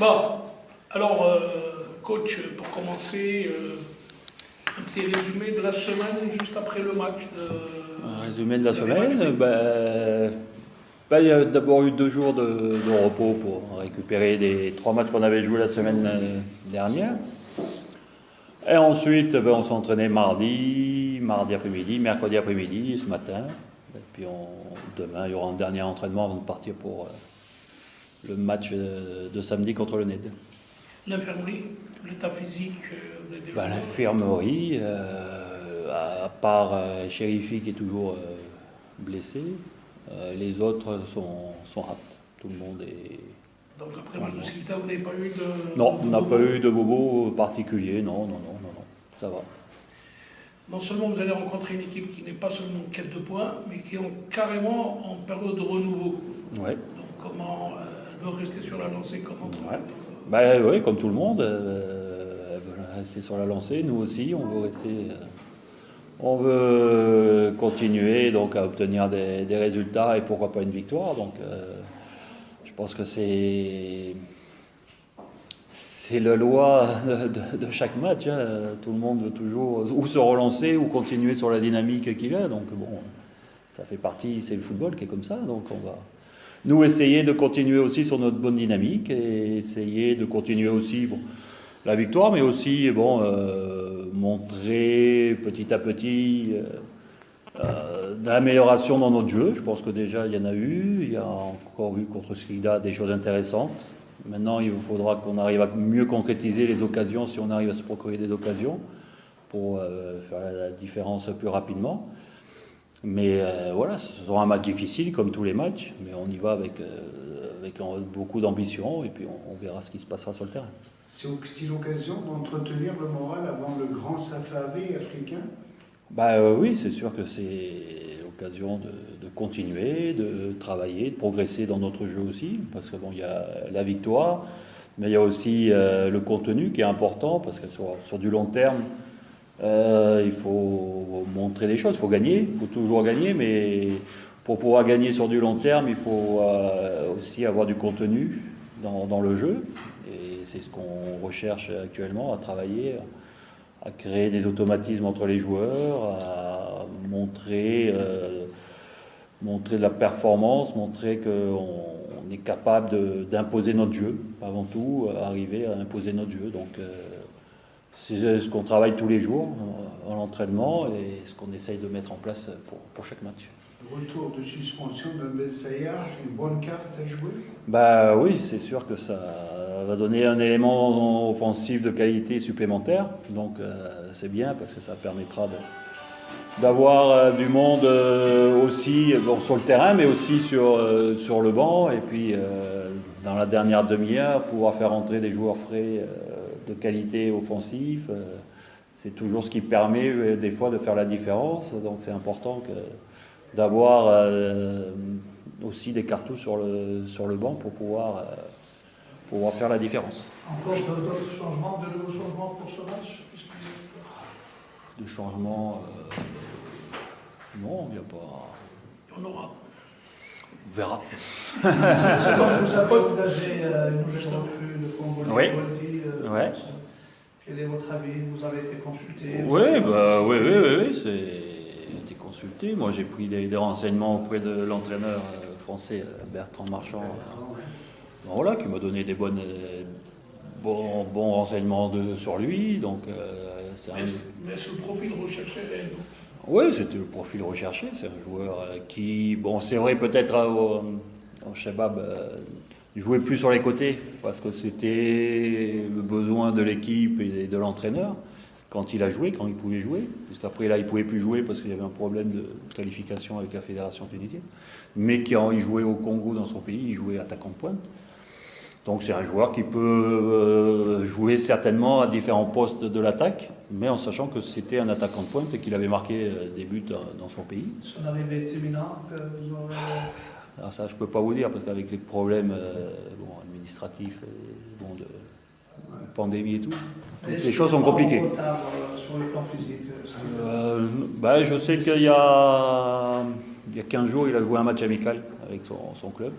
Bon, alors, coach, pour commencer, un petit résumé de la semaine juste après le match Un résumé de la vous avez match, semaine, oui. il y a d'abord eu 2 jours de repos pour récupérer les 3 matchs qu'on avait joués la semaine dernière. Et ensuite, on s'est entraîné mardi après-midi, mercredi après-midi et ce matin. Et puis demain, il y aura un dernier entraînement avant de partir pour le match de samedi contre le NED. L'infirmerie, l'état physique des joueurs. L'infirmerie, à part Chérifi qui est toujours blessé, les autres sont aptes. Tout le monde est. Donc après le match de Civita, vous n'avez pas eu de... Non, on n'a de pas bobo. eu de bobo particulier, non, ça va. Non seulement vous allez rencontrer une équipe qui n'est pas seulement en quête de points, mais qui est carrément en période de renouveau. Ouais. Donc comment elle veut rester sur la lancée comme entraîneur. Oui, comme tout le monde, elles veulent rester sur la lancée. Nous aussi, on veut rester. On veut continuer donc à obtenir des résultats et pourquoi pas une victoire. Donc, je pense que c'est la loi de chaque match, hein. Tout le monde veut toujours ou se relancer ou continuer sur la dynamique qu'il a. Donc bon, ça fait partie, c'est le football qui est comme ça. Donc on va nous essayer de continuer aussi sur notre bonne dynamique et essayer de continuer aussi la victoire, mais aussi montrer petit à petit de l'amélioration dans notre jeu. Je pense que déjà il y en a eu, il y a encore eu contre Skida des choses intéressantes. Maintenant, il faudra qu'on arrive à mieux concrétiser les occasions, si on arrive à se procurer des occasions, pour faire la différence plus rapidement. Mais voilà, ce sera un match difficile, comme tous les matchs, mais on y va avec beaucoup d'ambition, et puis on verra ce qui se passera sur le terrain. C'est aussi l'occasion d'entretenir le moral avant le grand safari africain. Oui, c'est sûr que c'est l'occasion de continuer, de travailler, de progresser dans notre jeu aussi, parce que il y a la victoire, mais il y a aussi le contenu qui est important, parce que sur du long terme, il faut montrer des choses, il faut gagner, il faut toujours gagner, mais pour pouvoir gagner sur du long terme, il faut aussi avoir du contenu dans le jeu, et c'est ce qu'on recherche actuellement, à travailler, à créer des automatismes entre les joueurs, à montrer de la performance, montrer qu'on est capable d'imposer notre jeu, avant tout, arriver à imposer notre jeu. Donc c'est ce qu'on travaille tous les jours en l'entraînement et ce qu'on essaye de mettre en place pour chaque match. Retour de suspension de Ben Sayar, une bonne carte à jouer. Oui, c'est sûr que ça va donner un élément offensif de qualité supplémentaire. Donc c'est bien parce que ça permettra d'avoir du monde aussi sur le terrain, mais aussi sur le banc. Et puis dans la dernière demi-heure, pouvoir faire entrer des joueurs frais de qualité offensif. C'est toujours ce qui permet des fois de faire la différence. Donc c'est important d'avoir aussi des cartouches sur le banc pour pouvoir faire la différence. Encore d'autres changements, de nouveaux changements pour ce match? De changements, non, il n'y a pas. On aura. On verra. Comme vous avez engagé une nouvelle recrue de Congo, Oui. Ouais. Quel est votre avis? Vous avez été consulté? Oui, c'est été consulté. Moi, j'ai pris des renseignements auprès de l'entraîneur français Bertrand Marchand, qui m'a donné des bons renseignements sur lui. Donc, Mais est-ce le profil recherché réel? oui, c'était le profil recherché. C'est un joueur qui, c'est vrai peut-être au Shabab, jouait plus sur les côtés parce que c'était le besoin de l'équipe et de l'entraîneur quand il pouvait jouer. Puisqu'après là, il pouvait plus jouer parce qu'il y avait un problème de qualification avec la fédération tunisienne. Mais quand il jouait au Congo dans son pays, il jouait attaquant de pointe. Donc c'est un joueur qui peut jouer certainement à différents postes de l'attaque, mais en sachant que c'était un attaquant de pointe et qu'il avait marqué des buts dans son pays. Son arrivée est imminente. Vous aurez... Alors ça, je peux pas vous dire, parce qu'avec les problèmes administratifs, de pandémie et tout, toutes les choses sont compliquées. Retard, sur le plan physique, Je sais qu'il y a 15 jours, il a joué un match amical avec son club.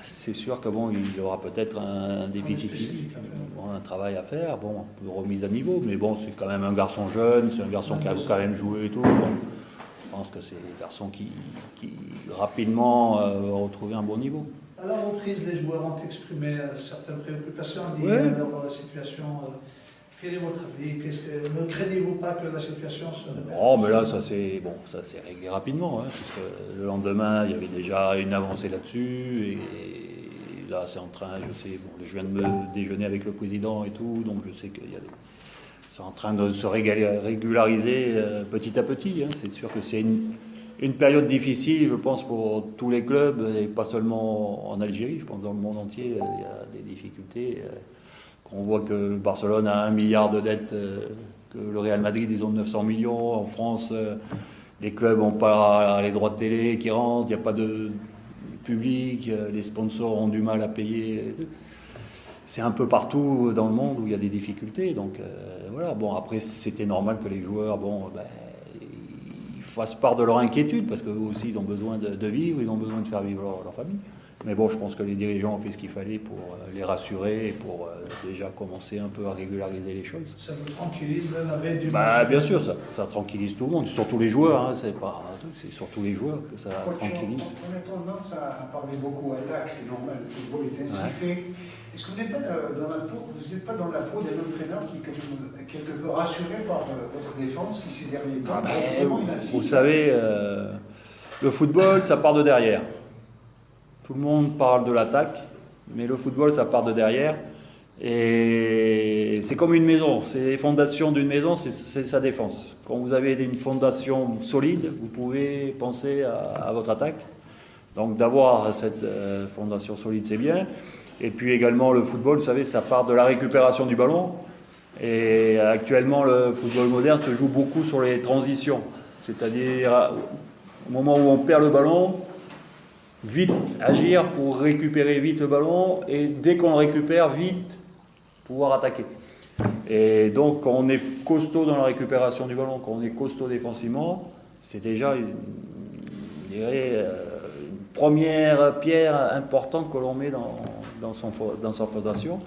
C'est sûr que bon, il aura peut-être un déficit physique, un travail à faire, bon, un peu remise à niveau, mais bon, c'est quand même un garçon jeune, c'est un garçon qui a quand même joué et tout. Donc, je pense que c'est des garçons qui rapidement vont retrouver un bon niveau. À la reprise, les joueurs ont exprimé certaines préoccupations liées Ouais. à leur situation. Quel est votre avis? Ne craignez-vous pas que la situation se répète? Oh, mais là, ça s'est réglé rapidement, hein, parce que le lendemain, il y avait déjà une avancée là-dessus, et là, c'est en train, je sais, bon, je viens de me déjeuner avec le président et tout, donc je sais qu'il y a c'est en train de se régulariser petit à petit, hein. C'est sûr que c'est une période difficile, je pense, pour tous les clubs, et pas seulement en Algérie, je pense dans le monde entier, il y a des difficultés. On voit que Barcelone a 1 milliard de dettes, que le Real Madrid, ils ont 900 millions. En France, les clubs n'ont pas les droits de télé qui rentrent, il n'y a pas de public, les sponsors ont du mal à payer. C'est un peu partout dans le monde où il y a des difficultés. Donc voilà, bon, après, c'était normal que les joueurs, ils fassent part de leur inquiétude, parce qu'eux aussi, ils ont besoin de vivre, ils ont besoin de faire vivre leur famille. Mais bon, je pense que les dirigeants ont fait ce qu'il fallait pour les rassurer et pour déjà commencer un peu à régulariser les choses. Ça vous tranquillise la veille du match? Bien sûr, ça tranquillise tout le monde, surtout les joueurs, hein, c'est surtout les joueurs que ça tranquillise. On a tendance à parler beaucoup attaque, c'est normal, le football est ainsi fait. Est-ce que vous n'êtes pas dans la peau d'un entraîneur qui est quelque peu rassuré par votre défense qui ces derniers temps vous savez, le football, ça part de derrière. Tout le monde parle de l'attaque, mais le football, ça part de derrière. Et c'est comme une maison. C'est les fondations d'une maison, c'est sa défense. Quand vous avez une fondation solide, vous pouvez penser à votre attaque. Donc d'avoir cette fondation solide, c'est bien. Et puis également, le football, vous savez, ça part de la récupération du ballon. Et actuellement, le football moderne se joue beaucoup sur les transitions. C'est-à-dire, au moment où on perd le ballon, vite agir pour récupérer vite le ballon, et dès qu'on le récupère, vite pouvoir attaquer. Et donc, quand on est costaud dans la récupération du ballon, quand on est costaud défensivement, c'est déjà une première pierre importante que l'on met dans sa fondation.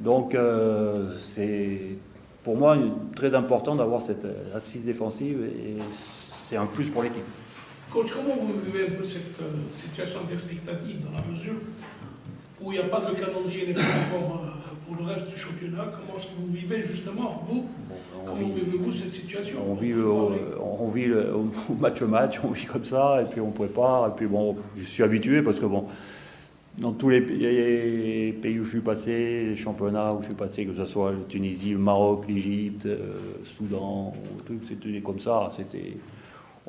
Donc, c'est pour moi très important d'avoir cette assise défensive, et c'est un plus pour l'équipe. Coach, comment vous vivez un peu cette situation d'expectative, dans la mesure où il n'y a pas de calendrier pour le reste du championnat? Comment est-ce que vous vivez justement, vous? Comment vivez-vous cette situation? On vit au match, on vit comme ça, et puis on prépare, et puis bon, je suis habitué, parce que bon, dans tous les pays où je suis passé, les championnats où je suis passé, que ce soit la Tunisie, le Maroc, l'Égypte, le Soudan, c'était comme ça,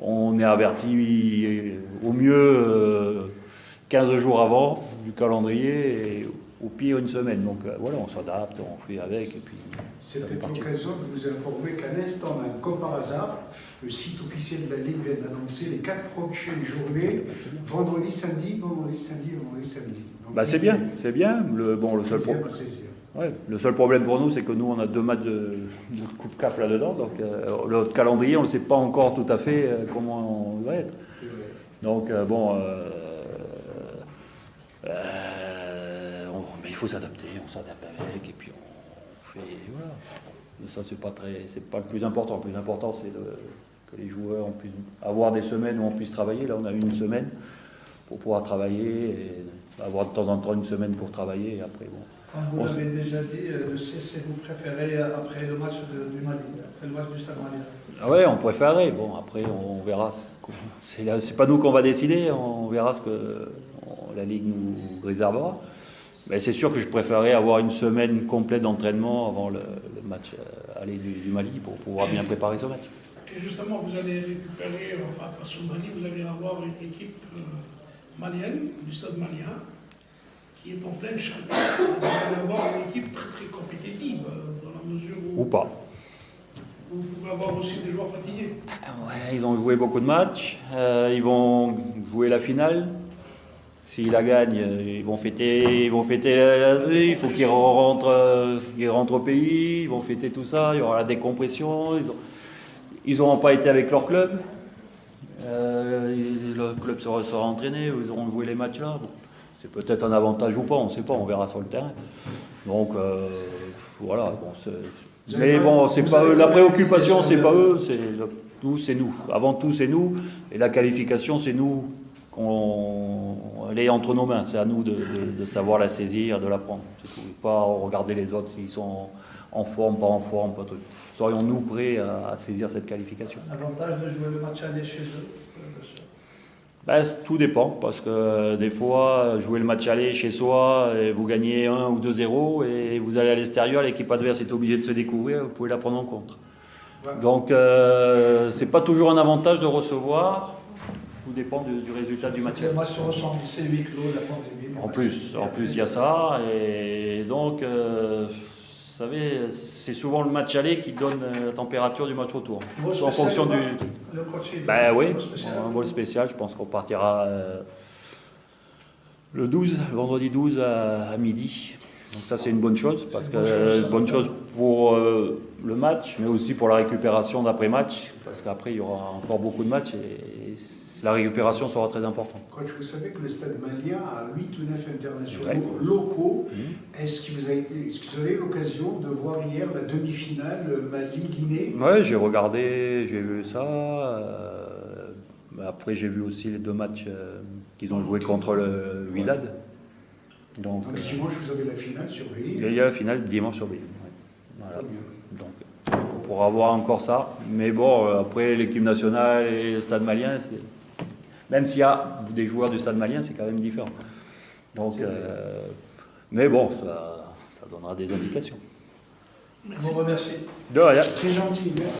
on est averti au mieux 15 jours avant du calendrier, et au pire une semaine. Donc voilà, on s'adapte, on fait avec, et puis... C'était l'occasion de vous informer qu'à l'instant même, comme par hasard, le site officiel de la Ligue vient d'annoncer les 4 prochaines journées, vendredi, samedi. Donc, c'est bien, c'est bien. Le seul problème pour nous, c'est que nous, on a 2 matchs de Coupe CAF là-dedans, donc le calendrier, on ne sait pas encore tout à fait comment on va être. Donc mais il faut s'adapter, on s'adapte avec, et puis on fait, voilà. Ça, c'est pas le plus important. Le plus important, c'est que les joueurs puissent avoir des semaines où on puisse travailler. Là, on a eu une semaine pour pouvoir travailler, et avoir de temps en temps une semaine pour travailler, et après, bon. Comme vous l'avez déjà dit, le CC, vous préférez après le match du Mali, après le match du Stade Malien? Ah ouais, on préférerait. Bon, après, on verra. C'est pas nous qu'on va décider. On verra ce que la Ligue nous réservera. Mais c'est sûr que je préférerais avoir une semaine complète d'entraînement avant le match aller du Mali, pour pouvoir bien préparer ce match. Et justement, vous allez récupérer, face au Mali, vous allez avoir une équipe malienne, du Stade malien, qui est en pleine chaleur. Vous allez avoir une équipe très très compétitive, dans la mesure où... Ou pas. Vous pouvez avoir aussi des joueurs fatigués. Ouais, ils ont joué beaucoup de matchs. Ils vont jouer la finale. S'ils la gagnent, ils vont fêter il faut qu'ils rentrent au pays, ils vont fêter tout ça, il y aura la décompression. Ils n'auront pas été avec leur club. Le club sera entraîné, ils auront joué les matchs là. Bon. C'est peut-être un avantage ou pas, on ne sait pas, on verra sur le terrain. Donc voilà. Bon, mais bon, c'est pas eux. La préoccupation, c'est pas eux, c'est nous. Avant tout, c'est nous. Et la qualification, c'est nous. Elle est entre nos mains. C'est à nous de savoir la saisir, de la prendre. C'est tout. Pas regarder les autres s'ils sont en forme, pas en forme, pas truc. Serions-nous prêts à saisir cette qualification? L'avantage de jouer le match aller chez eux, bien sûr. Ben, tout dépend, parce que des fois, jouer le match aller chez soi, et vous gagnez 1 ou 2-0, et vous allez à l'extérieur, l'équipe adverse est obligée de se découvrir, vous pouvez la prendre en compte. Voilà. Donc, c'est pas toujours un avantage de recevoir, tout dépend du résultat du match. Le match se ressemble, c'est huis clos, la pandémie. En plus, il y a ça, et donc, vous savez, c'est souvent le match aller qui donne la température du match retour. En fonction du... Le coach, Ben oui, spécial. un vol spécial, je pense qu'on partira le 12, le vendredi 12 à midi. Donc ça c'est une bonne chose, parce que bonne chose pour le match, mais aussi pour la récupération d'après-match, parce qu'après il y aura encore beaucoup de matchs et la récupération sera très importante. Coach, vous savez que le Stade Malien a 8 ou 9 internationaux Ouais. locaux. Est-ce que vous avez eu l'occasion de voir hier la demi-finale Mali-Guinée? Ouais, j'ai regardé, j'ai vu ça. Après j'ai vu aussi les 2 matchs qu'ils ont joué contre le Wydad. Donc dimanche, vous avez la finale surveillée. il y a la finale dimanche sur Brive. Ouais. Voilà. Donc, on pourra voir encore ça. Mais bon, après, l'équipe nationale et le Stade Malien, même s'il y a des joueurs du Stade Malien, c'est quand même différent. Donc, mais bon, ça donnera des indications. Je vous remercie. De rien. Très gentil. Merci.